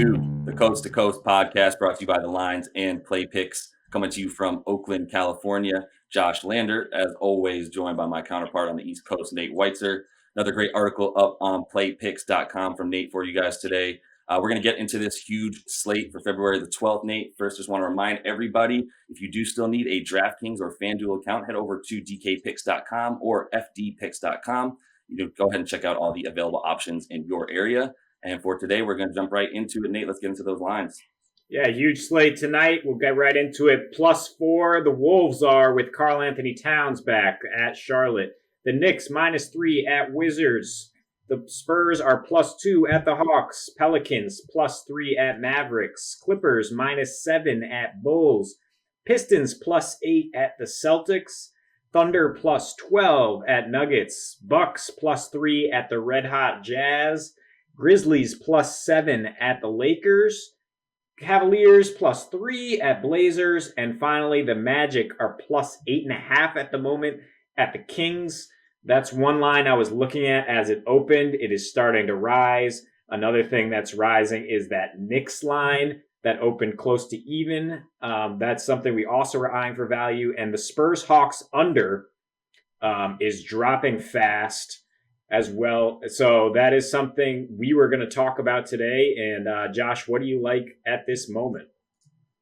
to the Coast to Coast podcast brought to you by The Lines and Play Picks, coming to you from Oakland, California. Josh Lander, as always, joined by my counterpart on the East Coast, Nate Weitzer. Another great article up on playpicks.com from Nate for you guys today. We're going to get into this huge slate for February the 12th, Nate. First, just want to remind everybody, if you do still need a DraftKings or FanDuel account, head over to dkpicks.com or fdpicks.com. You can go ahead and check out all the available options in your area. And for today, we're going to jump right into it. Nate, let's get into those lines. Yeah, huge slate tonight. We'll get right into it. +4, the Wolves are with Karl Anthony Towns back at Charlotte. The Knicks -3 at Wizards. The Spurs are +2 at the Hawks. Pelicans +3 at Mavericks. Clippers -7 at Bulls. Pistons +8 at the Celtics. Thunder +12 at Nuggets. Bucks +3 at the Red Hot Jazz. Grizzlies +7 at the Lakers. Cavaliers +3 at Blazers. And finally, the Magic are +8.5 at the moment at the Kings. That's one line I was looking at as it opened. It is starting to rise. Another thing that's rising is that Knicks line that opened close to even. That's something we also are eyeing for value. And the Spurs Hawks under is dropping fast as well. So that is something we were going to talk about today. And Josh, what do you like at this moment?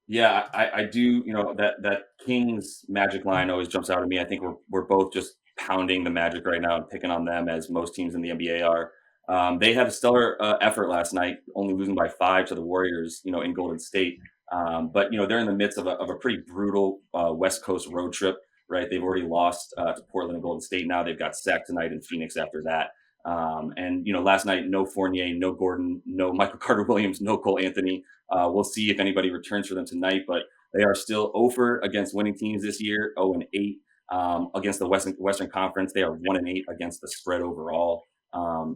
Yeah, I do. You know, that Kings Magic line always jumps out at me. I think we're both just pounding the Magic right now and picking on them as most teams in the NBA are. They had a stellar effort last night, only losing by 5 to the Warriors, you know, in Golden State. But, you know, they're in the midst of a pretty brutal West Coast road trip, right? They've already lost to Portland and Golden State. Now they've got sacked tonight in Phoenix after that. And, you know, last night, no Fournier, no Gordon, no Michael Carter-Williams, no Cole Anthony. We'll see if anybody returns for them tonight, but they are still 0 against winning teams this year, 0-8 against the Western Conference. They are 1-8 against the spread overall.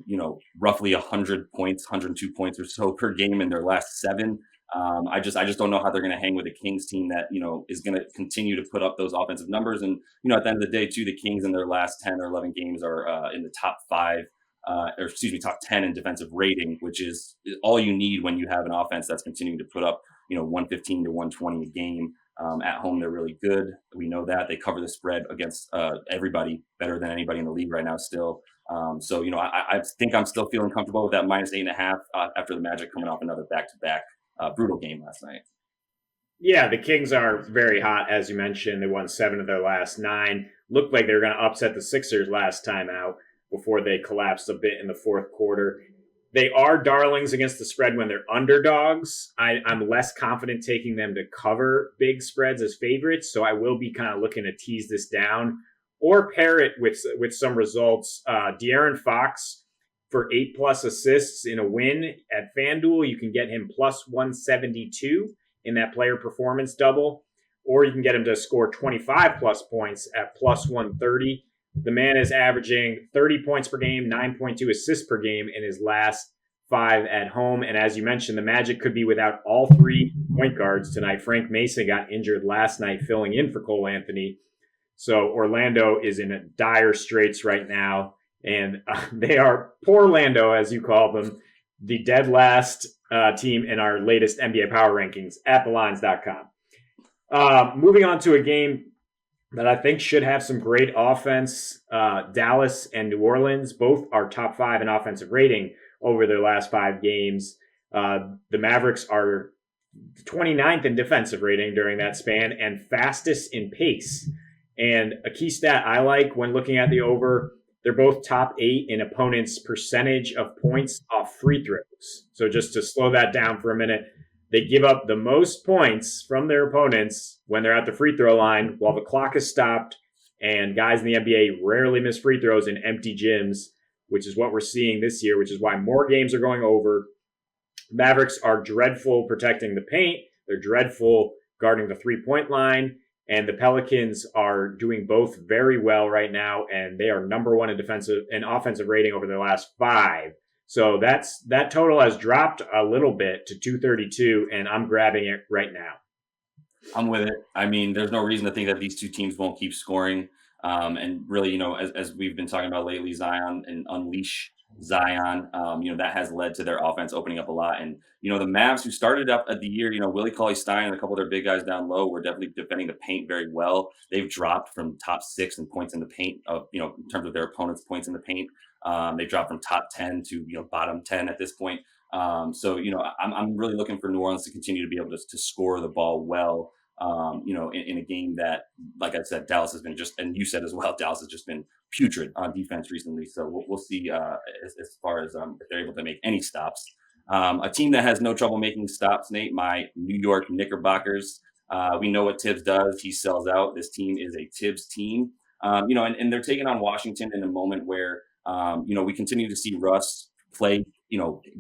You know, roughly 100 points, 102 points or so per game in their last 7. I just don't know how they're going to hang with a Kings team that, you know, is going to continue to put up those offensive numbers. And, you know, at the end of the day, too, the Kings in their last 10 or 11 games are in the top 10 in defensive rating, which is all you need when you have an offense that's continuing to put up, you know, 115 to 120 a game. At home, they're really good. We know that. They cover the spread against everybody better than anybody in the league right now still. So, you know, I think I'm still feeling comfortable with that -8.5 after the Magic coming off another back-to-back brutal game last night. Yeah, the Kings are very hot, as you mentioned. They won 7 of their last 9. Looked like they were going to upset the Sixers last time out before they collapsed a bit in the fourth quarter. They are darlings against the spread when they're underdogs. I'm less confident taking them to cover big spreads as favorites, so I will be kind of looking to tease this down or pair it with some results. De'Aaron Fox for 8+ assists in a win at FanDuel. You can get him +172 in that player performance double, or you can get him to score 25+ points at +130. The man is averaging 30 points per game, 9.2 assists per game in his last 5 at home. And as you mentioned, the Magic could be without all 3 point guards tonight. Frank Mason got injured last night, filling in for Cole Anthony. So Orlando is in dire straits right now. And they are Porlando, as you call them, the dead last team in our latest NBA power rankings at thelines.com. Moving on to a game that I think should have some great offense. Dallas and New Orleans both are top 5 in offensive rating over their last 5 games. The Mavericks are 29th in defensive rating during that span and fastest in pace. And a key stat I like when looking at the over, they're both top 8 in opponents' percentage of points off free throws. So just to slow that down for a minute, they give up the most points from their opponents when they're at the free throw line while the clock is stopped, and guys in the NBA rarely miss free throws in empty gyms, which is what we're seeing this year, which is why more games are going over. Mavericks are dreadful protecting the paint. They're dreadful guarding the three-point line, and the Pelicans are doing both very well right now, and they are number 1 in defensive and offensive rating over their last 5. So that total has dropped a little bit to 232, and I'm grabbing it right now. I'm with it. I mean, there's no reason to think that these two teams won't keep scoring. And really, as we've been talking about lately, Zion and unleash Zion, that has led to their offense opening up a lot. And, the Mavs who started up at the year, Willie Cauley-Stein and a couple of their big guys down low were definitely defending the paint very well. They've dropped from top 6 in points in the paint in terms of their opponents' points in the paint. They dropped from top 10 to, bottom 10 at this point. I'm really looking for New Orleans to continue to be able to score the ball well. In a game that, like I said, Dallas has been and you said as well, Dallas has just been putrid on defense recently. So we'll see as far as if they're able to make any stops. A team that has no trouble making stops, Nate, my New York Knickerbockers. We know what Tibbs does. He sells out. This team is a Tibbs team. And they're taking on Washington in a moment where, we continue to see Russ play,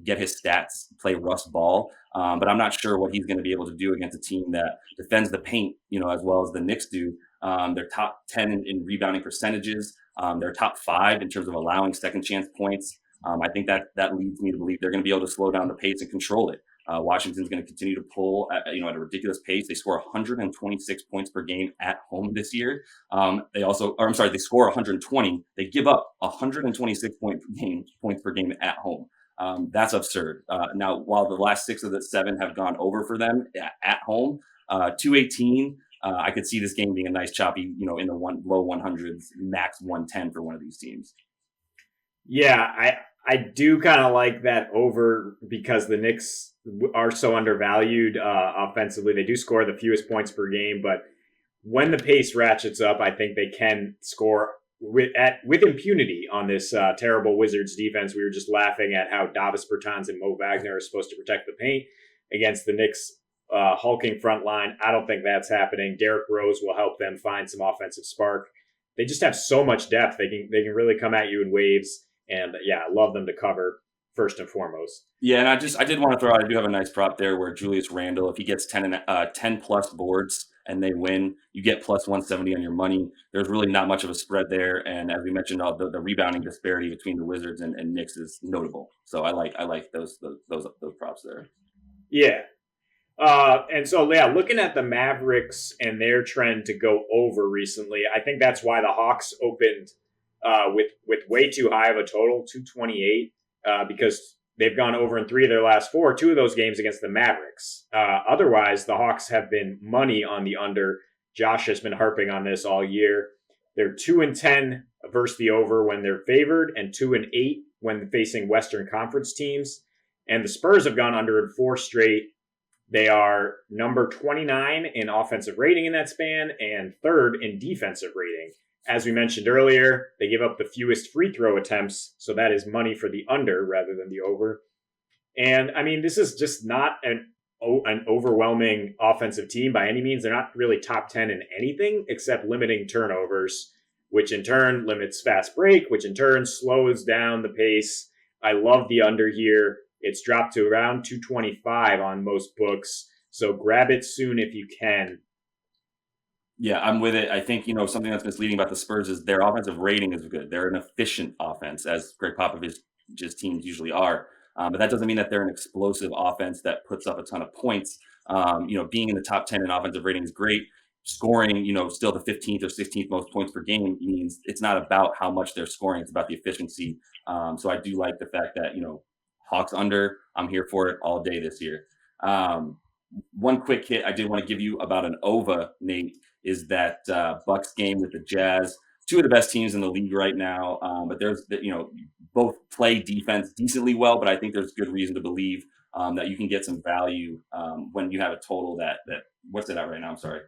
get his stats, play Russ ball. But I'm not sure what he's going to be able to do against a team that defends the paint, as well as the Knicks do. They're top 10 in rebounding percentages. They're top 5 in terms of allowing second chance points. I think that leads me to believe they're going to be able to slow down the pace and control it. Washington's going to continue to pull at a ridiculous pace. They score 126 points per game at home this year. They score 120. They give up 126 points per game at home. That's absurd. Now, while the last 6 of the 7 have gone over for them at home, 218, I could see this game being a nice choppy, in the low 100s, max 110 for one of these teams. Yeah, I do kind of like that over because the Knicks are so undervalued offensively. They do score the fewest points per game, but when the pace ratchets up, I think they can score with impunity on this terrible Wizards defense. We were just laughing at how Davis Bertans and Mo Wagner are supposed to protect the paint against the Knicks' hulking front line. I don't think that's happening. Derrick Rose will help them find some offensive spark. They just have so much depth. They can really come at you in waves. And I love them to cover first and foremost. Yeah, and I did want to throw out, I do have a nice prop there where Julius Randle, if he gets 10 plus boards and they win, you get plus 170 on your money. There's really not much of a spread there. And as we mentioned, the rebounding disparity between the Wizards and Knicks is notable. So I like those props there. Yeah. Looking at the Mavericks and their trend to go over recently, I think that's why the Hawks opened with way too high of a total, 228, because they've gone over in 3 of their last 4, 2 of those games against the Mavericks. Otherwise, the Hawks have been money on the under. Josh has been harping on this all year. They're 2-10 versus the over when they're favored, and 2-8 when facing Western Conference teams. And the Spurs have gone under in 4 straight. They are number 29 in offensive rating in that span and 3rd in defensive rating. As we mentioned earlier, they give up the fewest free throw attempts, so that is money for the under rather than the over. And, this is just not an overwhelming offensive team by any means. They're not really top 10 in anything except limiting turnovers, which in turn limits fast break, which in turn slows down the pace. I love the under here. It's dropped to around 225 on most books, so grab it soon if you can. Yeah, I'm with it. I think, something that's misleading about the Spurs is their offensive rating is good. They're an efficient offense, as Greg Popovich's teams usually are. But that doesn't mean that they're an explosive offense that puts up a ton of points. Being in the top 10 in offensive rating is great. Scoring, still the 15th or 16th most points per game means it's not about how much they're scoring. It's about the efficiency. So I do like the fact that, Hawks under, I'm here for it all day this year. One quick hit I did want to give you about an OVA, Nate, is that Bucks game with the Jazz. 2 of the best teams in the league right now, but there's both play defense decently well, but I think there's good reason to believe that you can get some value when you have a total that what's it at right now? I'm sorry.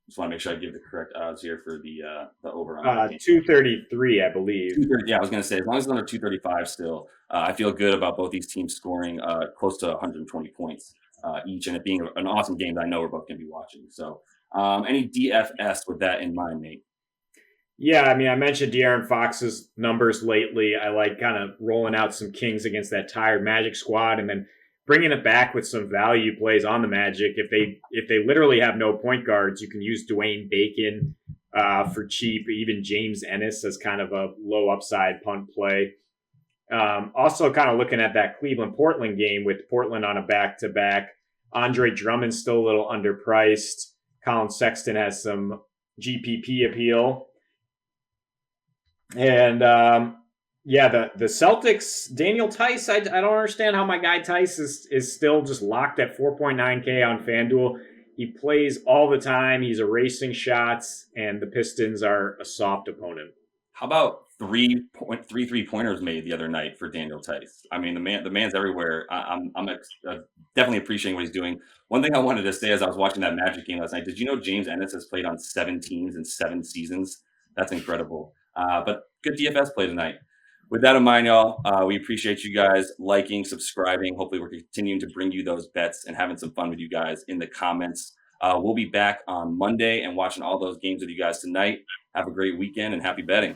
Just want to make sure I give the correct odds here for the over on 233, I believe. 230, yeah, I was going to say, as long as it's under 235 still, I feel good about both these teams scoring close to 120 points each, and it being an awesome game that I know we're both going to be watching. So any DFS with that in mind, Nate? Yeah, I mentioned De'Aaron Fox's numbers lately. I like kind of rolling out some Kings against that tired Magic squad and then bringing it back with some value plays on the Magic. If they literally have no point guards, you can use Dwayne Bacon for cheap. Even James Ennis as kind of a low upside punt play. Also kind of looking at that Cleveland-Portland game with Portland on a back-to-back. Andre Drummond's still a little underpriced. Colin Sexton has some GPP appeal. And yeah, the Celtics, Daniel Tice, I don't understand how my guy Tice is still just locked at 4.9K on FanDuel. He plays all the time. He's erasing shots, and the Pistons are a soft opponent. How about 3 3 pointers made the other night for Daniel Tice? I mean, the man's everywhere. I'm definitely appreciating what he's doing. One thing I wanted to say as I was watching that Magic game last night, did you know James Ennis has played on 7 teams in 7 seasons? That's incredible. But good DFS play tonight. With that in mind, y'all, we appreciate you guys liking, subscribing. Hopefully, we're continuing to bring you those bets and having some fun with you guys in the comments. We'll be back on Monday and watching all those games with you guys tonight. Have a great weekend and happy betting.